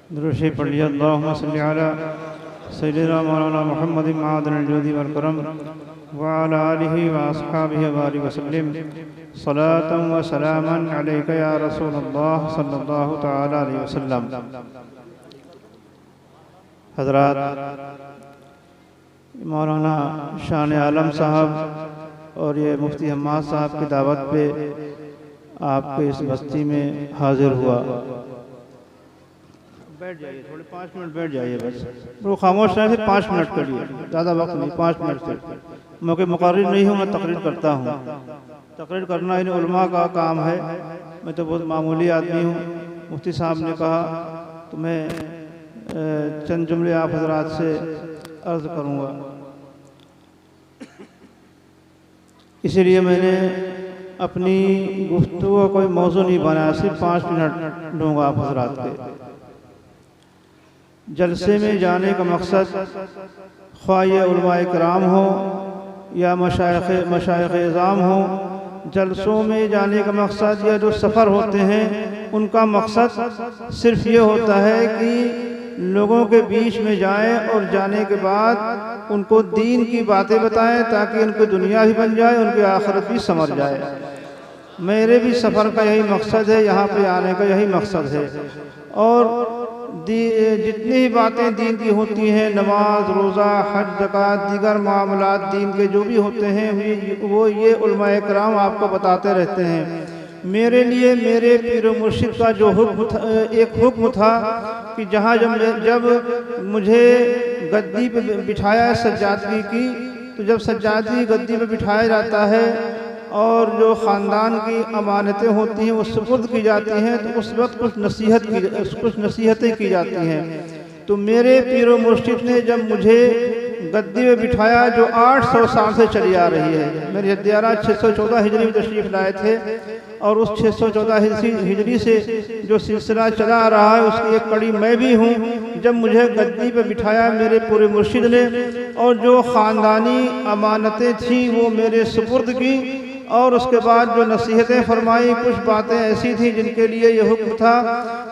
दुरूद पढ़ लिया। अल्लाहुम्मा सल्लि अला सय्यिदिना मौलाना मुहम्मद मआदनिल जुदी वल करम व अला आलिहि व अस्हाबिहि व बारिक वसल्लम सलातन व सलामन अलैका या रसूलल्लाह सल्लल्लाहु तआला अलैहि वसल्लम। हज़रात, मौलाना शान आलम साहब और ये मुफ्ती हम्माद साहब की दावत पे आपके इस बस्ती में हाजिर हुआ। बैठ जाइए, थोड़े 5 मिनट बैठ जाइए बस। वो खामोश है, फिर 5 मिनट के लिए, ज़्यादा वक्त नहीं, 5 मिनट से। मैं मुकर्रिर नहीं हूँ, मैं तकरीर करता हूँ। तकरीर करना इन उलमा का काम है। मैं तो बहुत मामूली आदमी हूँ। मुफ्ती साहब ने कहा तो मैं चंद जुमले आप हजरात से अर्ज़ करूँगा। इसीलिए मैंने अपनी गुफ्तगू का कोई मौजू नहीं बनाया, सिर्फ 5 मिनट लूँगा आप हजरात के। जलसे में जाने का मकसद ख्वाह ये उलमाए किराम हो या मशाइख इज़ाम हो, जलसों में जाने का मकसद या जो सफ़र होते हैं उनका मकसद सिर्फ ये होता है कि लोगों के बीच में जाएं और जाने के बाद उनको दीन की बातें बताएं ताकि उनकी दुनिया भी बन जाए, उनकी आखिरत भी संवर जाए। मेरे भी सफ़र का यही मकसद है, यहाँ पे आने का यही मकसद है। और जितनी ही बातें दीन की होती हैं, नमाज, रोज़ा, हज, ज़कात, दीगर मामलात दीन के जो भी होते हैं वो ये उलमाए किराम आपको बताते रहते हैं। मेरे लिए मेरे पीर मुर्शिद का जो एक हुक्म था कि जहाँ जब मुझे गद्दी पे बिठाया सज्जादगी की, तो जब सज्जादगी गद्दी पे बिठाया जाता है और जो ख़ानदान की अमानतें होती हैं वो सुपुर्द की जाती हैं, तो उस वक्त कुछ नसीहतें की जाती हैं। तो मेरे पीर मुर्शिद ने जब मुझे गद्दी में बिठाया जो 800 साल से चली आ रही है। मेरे जद्दियारा 614 हिजरी में तशरीफ़ लाए थे और उस 614 हिजरी से जो सिलसिला चला आ रहा है उसकी एक कड़ी मैं भी हूँ। जब मुझे गद्दी पे बिठाया मेरे पूरे मुर्शिद ने और जो ख़ानदानी अमानतें थीं वो मेरे सुपुर्द की और उसके बाद जो नसीहतें फरमाई, कुछ बातें ऐसी थी जिनके लिए ये हुक्म था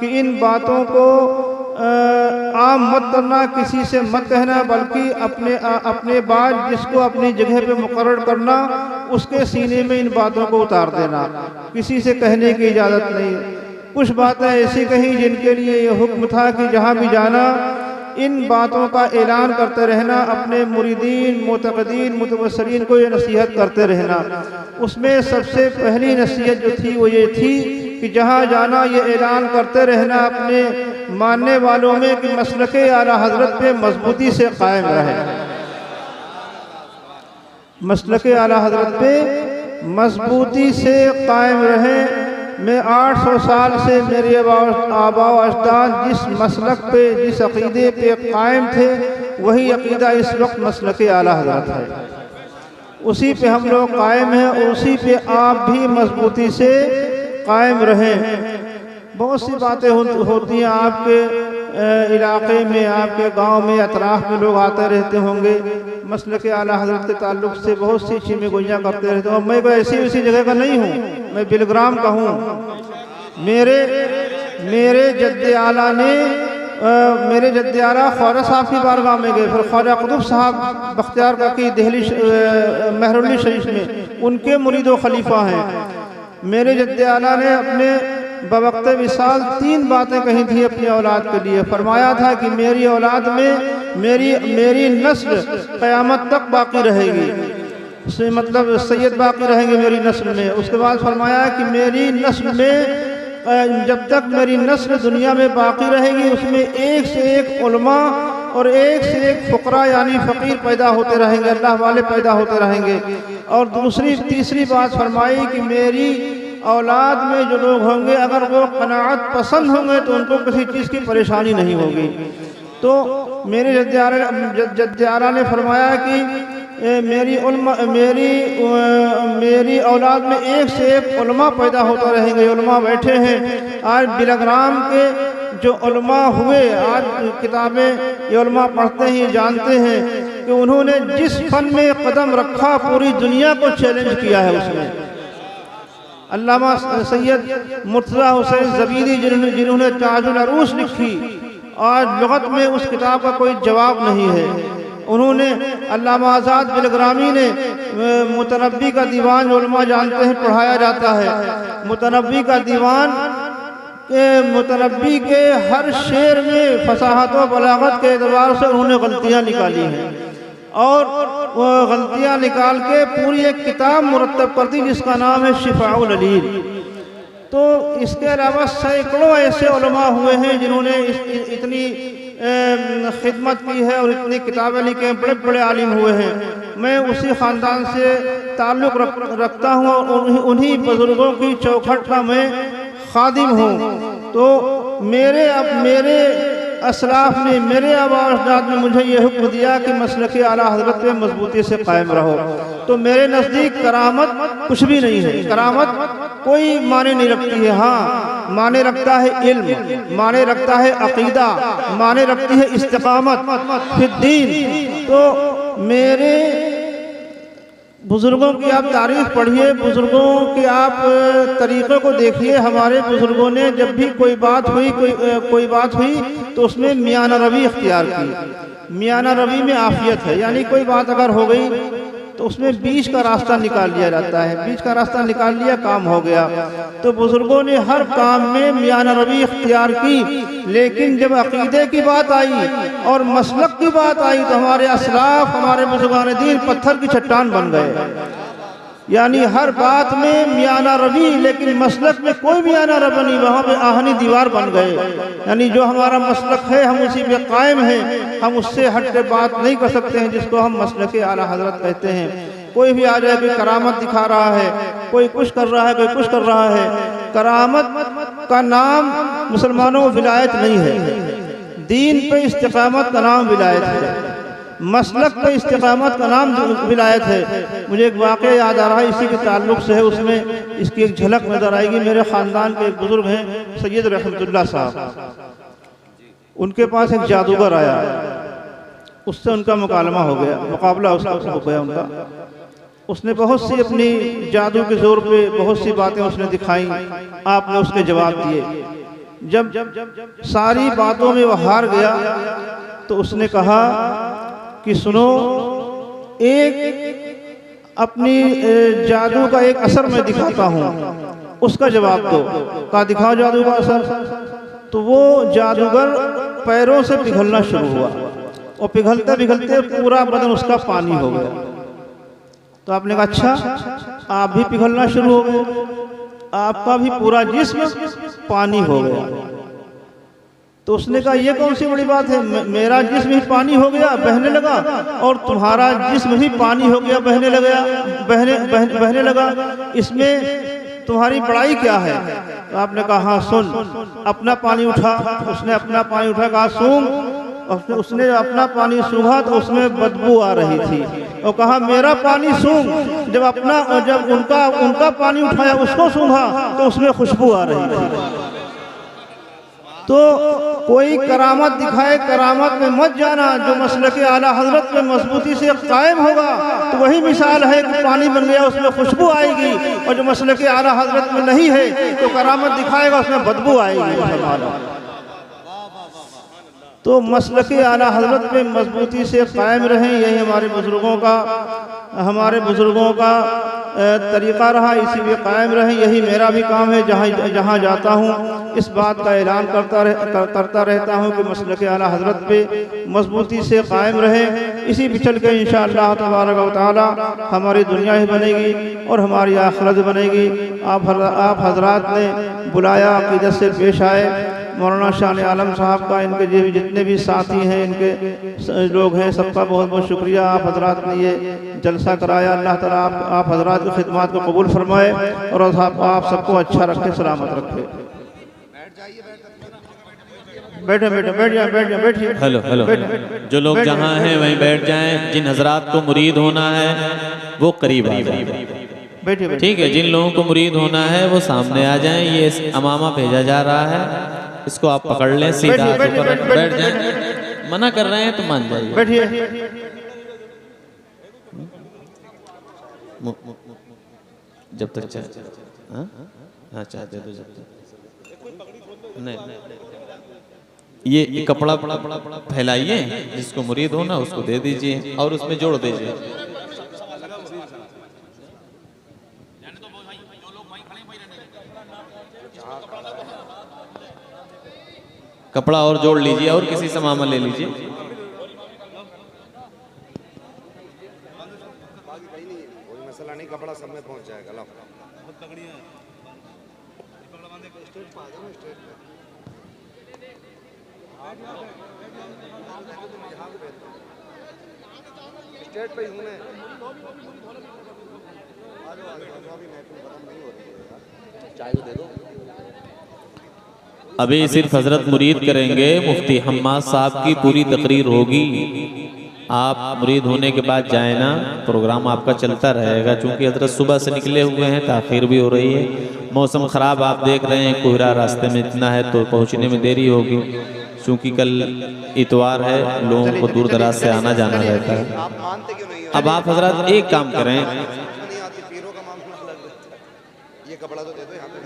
कि इन बातों को आम मत करना, किसी से मत कहना, बल्कि अपने बाद जिसको अपनी जगह पे मुकर्रर करना उसके सीने में इन बातों को उतार देना, किसी से कहने की इजाज़त नहीं। कुछ बातें ऐसी कही जिनके लिए ये हुक्म था कि जहाँ भी जाना इन बातों का ऐलान करते रहना, अपने मुरीदीन, मुतक़दीन, मुतवस्सिलीन को ये नसीहत करते रहना। उसमें सबसे पहली नसीहत जो थी वो ये थी कि जहाँ जाना ये ऐलान करते रहना अपने मानने वालों में कि मसलके आला हज़रत पे मजबूती से कायम रहे, मसलके आला हज़रत पे मजबूती से कायम रहे। मैं 800 साल से मेरे आबा व अजदाद जिस मसलक पे, जिस अक़ीदे पे कायम थे, वही अक़ीदा इस वक्त मसलके आला हज़रत है। उसी पे हम लोग कायम हैं और उसी पे आप भी मजबूती से कायम रहें। बहुत सी बातें होती हैं आपके इलाक़े में, आपके गांव में, अतराफ़ में लोग आते रहते होंगे, मसलके आला हज़रत के ताल्लुक़ से बहुत सी चीज़ें गोइयाँ करते रहते हैं। मैं कोई ऐसी जगह का नहीं हूँ, मैं बिलग्राम का हूँ। मेरे जद्दे आला ने मेरे जद्दे आला ख्वाजा साहब की बारगाह में गए, फिर ख्वाजा कुतुब साहब बख्तियार का की दिल्ली महरुल्ली शरीफ में उनके मुरीद व खलीफा हैं। मेरे जद्दे आला ने अपने बवक्त विसाल 3 बातें कही थी अपनी औलाद के लिए। फरमाया था कि मेरी औलाद में मेरी नस्ल क़यामत तक बाकी रहेगी, मतलब सैयद बाकी रहेंगे मेरी नस्ल में। उसके बाद फरमाया कि मेरी नस्ल में जब तक मेरी नस्ल दुनिया में बाकी रहेगी उसमें एक से एक उलमा और एक से एक फ़ुक़रा यानी फ़कीर पैदा होते रहेंगे, अल्लाह वाले पैदा होते रहेंगे। और तीसरी बात फरमाई कि मेरी औलाद में जो लोग होंगे अगर वो क़नाअत पसंद होंगे तो उनको किसी चीज़ की परेशानी नहीं होगी। तो मेरे जद्दे आला ने फरमाया कि मेरी औलाद में एक से एक उलमा पैदा होता रहेंगे। उलमा बैठे हैं आज बिलग्राम के जो उलमा हुए, आज किताबें ये उलमा पढ़ते हैं, जानते हैं कि उन्होंने जिस फन में कदम रखा पूरी दुनिया को चैलेंज किया है। उसमें अल्लामा सैयद मुर्तज़ा हुसैन ज़बीदी जिन्होंने ताजुल अरूस लिखी, आज लुगत में उस किताब का कोई जवाब नहीं है। उन्होंने अल्लामा आज़ाद बिलग्रामी ने मुतनब्बी का दीवान उलमा जानते हैं पढ़ाया जाता है। मुतनब्बी का दीवान मुतनब्बी के हर शेर में फसाहत व बलागत के एतबार से उन्होंने गलतियाँ निकाली हैं और वो गलतियाँ निकाल के पूरी एक किताब मुरत्तब कर दी जिसका नाम है शिफाउल अलील। तो इसके अलावा सैकड़ों ऐसे उलमा हुए हैं जिन्होंने इतनी खिदमत की है और इतनी किताबें लिखी हैं, बड़े बड़े आलिम हुए हैं। मैं उसी ख़ानदान से ताल्लुक़ रखता हूँ और उन्हीं बुज़ुर्गों की चौखट का मैं खादिम हूँ। तो मेरे असलाफ ने, मेरे आबाद ने मुझे ये हुक्म दिया कि मसलक आला हज़रत पे मजबूती से कायम रहो। तो मेरे नज़दीक करामत कुछ भी नहीं है, करामत कोई माने नहीं रखती है। हाँ, माने रखता है इल्म, माने रखता है अक़ीदा, माने रखती है इस्तिक़ामत फिद्दीन। तो मेरे बुज़ुर्गों की आप तारीफ़ पढ़िए, बुज़ुर्गों के आप तरीक़े को देखिए। हमारे बुज़ुर्गों ने जब भी कोई बात हुई तो उसमें मियाना रवी इख्तियार की। मियाना रवी में आफ़ियत है, यानी कोई बात अगर हो गई तो उसमें बीच का रास्ता निकाल लिया जाता है। बीच का रास्ता निकाल लिया, काम हो गया। तो बुज़ुर्गों ने हर काम में मियाना रवी इख्तियार की। लेकिन जब अक़ीदे की बात आई और मसलक की बात आई तो हमारे असलाफ, हमारे बुज़ुर्गान दीन पत्थर की चट्टान बन गए। यानी हर बात में मियाना रवी, लेकिन मसलक में कोई मियाना रवी नहीं, वहाँ पे आहनी दीवार बन गए। यानी जो हमारा मसलक है हम उसी पे कायम हैं, हम उससे हट के बात नहीं कर सकते हैं, जिसको हम मसलक आला हज़रत कहते हैं। कोई भी आ जाए, कोई करामत दिखा रहा है, कोई कुछ कर रहा है, कोई कुछ कर रहा है। करामत का नाम मुसलमानों में विलायत नहीं है। दीन पे इस्तिक़ामत का नाम विलायत है, मसलक पे इस्तिक़ामत का नाम विलायत है। मुझे एक वाक़या याद आ रहा है, इसी के ताल्लुक़ से है, उसमें इसकी एक झलक नज़र आएगी। मेरे ख़ानदान के एक बुज़ुर्ग हैं सैयद रहमतुल्लाह साहब, उनके पास एक जादूगर आया, उससे उनका मुकाबला हो गया उनका। उसने बहुत सी अपनी जादू के ज़ोर पे बहुत सी बातें उसने दिखाई, आपने उसके जवाब दिए। जब सारी बातों में वह हार गया तो उसने कहा कि सुनो, एक अपनी जादू का एक असर मैं दिखाता हूँ, उसका जवाब दो। कहा दिखाओ जादू का असर। तो वो जादूगर पैरों से पिघलना शुरू हुआ और पिघलते पिघलते पूरा बदन उसका पानी हो गया। तो आपने कहा अच्छा, आप भी पिघलना शुरू हो गए, आपका भी पूरा जिस्म पानी हो गया। तो उसने कहा ये कौन सी बड़ी बात है, मेरा जिस्म ही पानी हो गया, बहने लगा, और तुम्हारा जिस्म भी पानी हो गया, बहने लगा, इसमें तुम्हारी बड़ाई क्या है? तो आपने कहा हाँ सुन, अपना पानी उठा। उसने अपना पानी उठा, कहा सूंघ। उसने अपना पानी सूंघा तो उसमें बदबू आ रही थी, और कहा मेरा पानी सूंघ। जब उनका पानी उठाया, उसको सूंघा तो उसमें खुशबू आ रही थी। तो कोई करामत दिखाए, करामत में मत जाना। जो मसलक आला हज़रत में मजबूती से कायम होगा तो वही मिसाल है कि पानी बन गया, उसमें खुशबू आएगी। और जो मसलक आला हज़रत में नहीं है तो करामत दिखाएगा, उसमें बदबू आएगी। तो मसलक आला हज़रत में मजबूती से कायम रहें, यही हमारे बुज़ुर्गों का तरीक़ा रहा, इसी में कायम रहें। यही मेरा भी काम है, जहाँ जाता हूँ इस बात का ऐलान करता रहता हूँ कि मसलक आला हज़रत पे मजबूती से कायम रहें। इसी पे चल के इंशाअल्लाह तबारक व तआला हमारी दुनिया ही बनेगी और हमारी आखिरत बनेगी। आप हज़रात ने बुलाया, अक़ीदत से पेश आए। मौलाना शाह आलम साहब का, इनके जितने भी साथी हैं, इनके लोग हैं, सबका बहुत बहुत शुक्रिया। आप हज़रात ने ये जलसा कराया। अल्लाह ताला आप हज़रात की खिदमत को कबूल फरमाए और आप सबको अच्छा रखे, सलामत रखे। बैठिए। हेलो। जो लोग जहाँ हैं वहीं बैठ जाएं। जिन हज़रात को मुरीद होना है वो करीब आ जाए, बैठिए। ठीक है। जिन लोगों को मुरीद होना है वो सामने आ जाएं। ये अमामा भेजा जा रहा है, इसको आप पकड़ लें, सीधा बैठ जाएं। मना कर रहे हैं तो मान जाइए। बैठिए। जब तक चाहते तो जब तक नहीं। ये कपड़ा फैलाइए, जिसको मुरीद हो ना उसको दे दीजिए और उसमें जोड़ दीजिए। कपड़ा और जोड़ लीजिए और किसी से मामा ले लीजिए। कोई मसला नहीं, कपड़ा सब में पहुंच जाएगा। लो स्टेट पे हूँ मैं। चाय तो दे दो। अभी सिर्फ हजरत मुरीद करेंगे, मुफ्ती हम्माद साहब की पूरी तकरीर होगी। आप मुरीद होने के बाद जाए ना, प्रोग्राम आपका चलता रहेगा। चूंकि हजरत सुबह से निकले हुए हैं, ताखीर भी हो रही है, मौसम ख़राब आप देख रहे हैं, कोहरा रास्ते में इतना है तो पहुंचने में देरी होगी। चूंकि कल इतवार है, लोगों को दूर दराज से आना जाना रहता है। अब आप हजरत एक काम करें, ये कपड़ा तो दे दो, यहाँ पे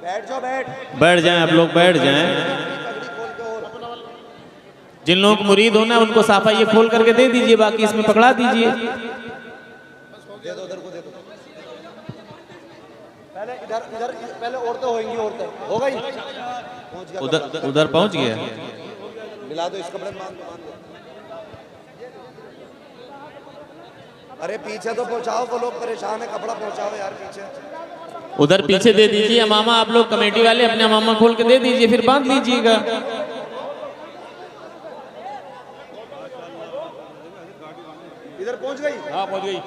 बैठ जाओ। बैठ जाएं आप लोग, बैठ जाएं। जिन लोगों को मुरीद होना है उनको साफा ये खोल करके दे दीजिए, बाकी इसमें पकड़ा दीजिए। दे दो, उधर को दे दो। पहले इधर पहले औरतें होंगी, औरतें हो गई। उधर पहुंच गया। मिला दो इस कपड़े में, बांध दो। अरे पीछे तो पहुंचाओ, वो लोग परेशान है, कपड़ा पहुंचाओ यार पीछे। उधर पीछे दे दीजिए। अमामा आप लोग कमेटी वाले अपने अमामा खोल के दे दीजिए, फिर बांध लीजिएगा। इधर पहुंच गई? हाँ पहुंच गई।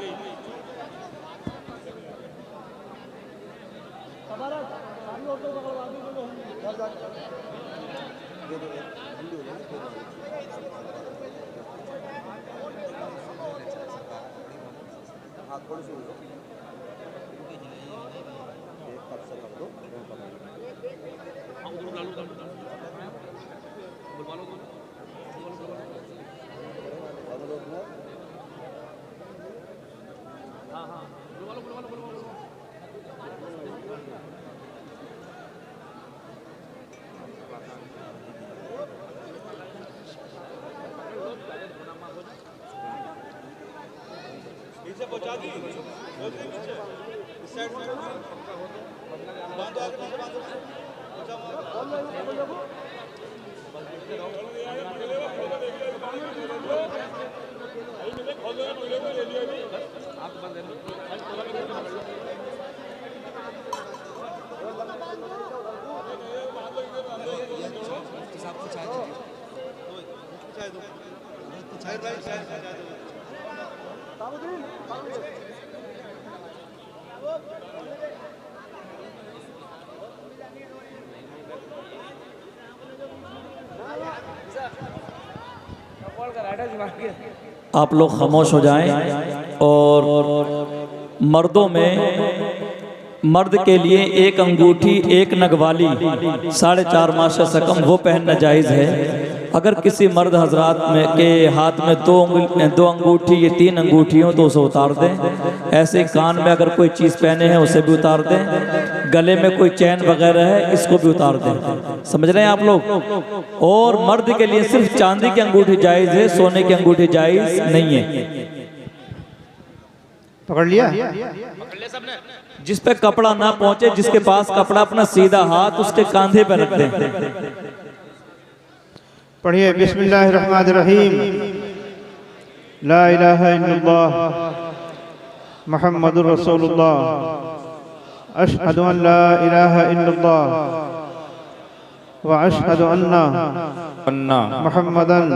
पहुंचा दी। आप लोग खामोश हो जाएं। और मर्दों में मर्द के लिए एक अंगूठी एक नगवाली 4.5 माशा से कम वो पहनना जायज़ है। अगर किसी मर्द हजरात में के हाथ में दो अंगूठी या 3 अंगूठी हो तो उसे उतार दें। ऐसे कान में अगर कोई चीज़ पहने हैं उसे भी उतार दें। गले में कोई चैन वगैरह है इसको भी उतार दें। समझ रहे हैं आप लोग। और मर्द के लिए सिर्फ चांदी की अंगूठी जायज़ है, सोने की अंगूठी जायज़ नहीं है। पकड़ लिया? जिस पे कपड़ा ना पहुंचे, जिसके पास कपड़ा, अपना सीधा हाथ उसके कंधे पर रख दें। पढ़िए बिस्मिल्लाहिर्रहमानिर्रहीम। ला इलाहा इल्लल्लाह मुहम्मदुर रसूलुल्लाह अशहदु अन ला इलाहा इल्लल्लाह व अशहदु अन्ना मुहम्मदन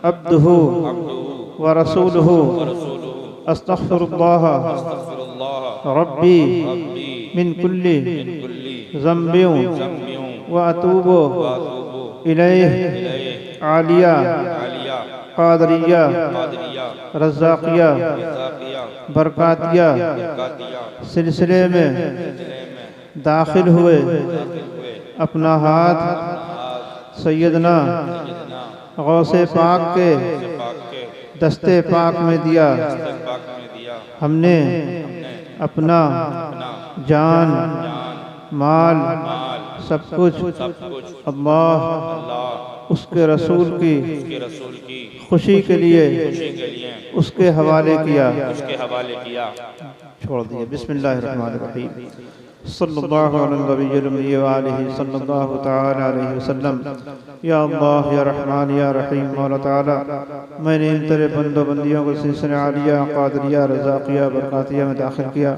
अब्दुहु व रसूलुहु अस्तगफिरुल्लाह रब्बी मिन कुल्ली ज़ंबिन व अतूबु इलैहि आलिया क़ादरिया रज़्ज़ाक़िया बरकातिया सिलसिले में दाखिल हुए। अपना हाथ सैयदना गौसे पाक के दस्ते पाक में दिया। हमने अपना जान, माल, सब कुछ अल्लाह उसके रसूल की खुशी के लिए उसके हवाले किया छोड़ दिए। बिस्मिल्लाहिर्रहमानिर्रहीम। सल्लल्लाहु अलैहि सल्लल्लाहु तआला अलैहि वसल्लम। या अल्लाह या रहमान या रहीम मौला ताला, मैंने इन तेरे बंदो बंदियों को सिलसिले आलिया क़ादरिया रज़ाक़िया बरकातिया में दाखिल किया।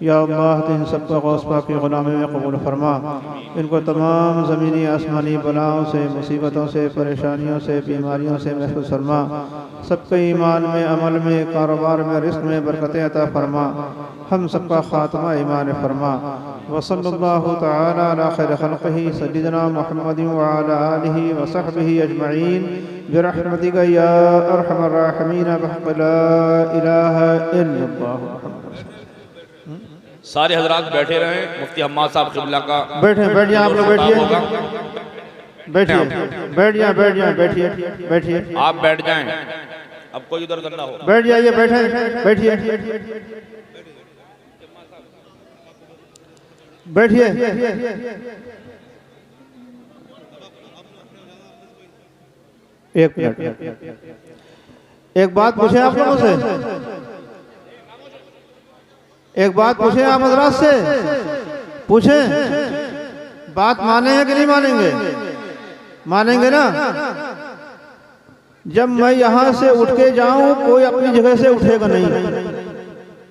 या अल्लाह तो इन सबको गौस पाक की ग़ुलामी में कबूल फरमा। इनको तमाम ज़मीनी आसमानी बलाओं से, मुसीबतों से, परेशानियों से, बीमारियों से महफूज़ फरमा। सबके ईमान में, अमल में, कारोबार में, रिज़्क़ में बरकतें अता फरमा। हम सबका ख़ात्मा ईमान फरमा। वसल्लल्लाहु तआला अला खैर खल्क़िही सय्यिदिना मुहम्मदिन व अला आलिही व सहबिही अजमईन बिरहमतिका या अरहमर राहिमीन बिहक़्क़ि ला इलाहा इल्लल्लाह। सारे हजरात बैठे रहे। मुफ्ती हम्माद साहब क़िबला का बैठे, बैठ जाए आप लोग, बैठिए बैठिए बैठ जाए, बैठ जाए, बैठिए बैठिए, आप बैठ जाएं। अब कोई इधर उधर ना हो, बैठ जाइए, बैठे बैठिए बैठिए। एक मिनट, एक बात पूछे आप लोगों से, एक बात पूछे आप हजरात से, पूछे बात मानेंगे कि नहीं मानेंगे? मानेंगे ना? जब मैं यहां से उठ के जाऊं कोई अपनी जगह से उठेगा नहीं,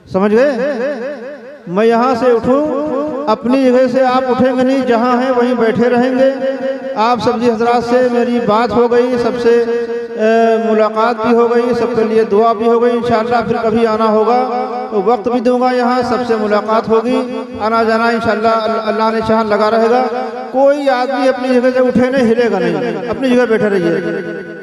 समझ गए? मैं यहां से उठूं अपनी जगह से आप उठेंगे नहीं, जहां हैं वहीं बैठे रहेंगे। आप सब्जी हजरात से मेरी बात हो गई, सबसे मुलाकात भी हो गई, सबके लिए दुआ भी हो गई। इंशाअल्लाह फिर कभी आना होगा तो वक्त भी दूंगा, यहाँ सबसे मुलाकात होगी, आना जाना इंशाअल्लाह अल्लाह ने चाहा लगा रहेगा। कोई आदमी अपनी जगह से उठे नहीं, हिलेगा नहीं, अपनी जगह बैठे रहिए।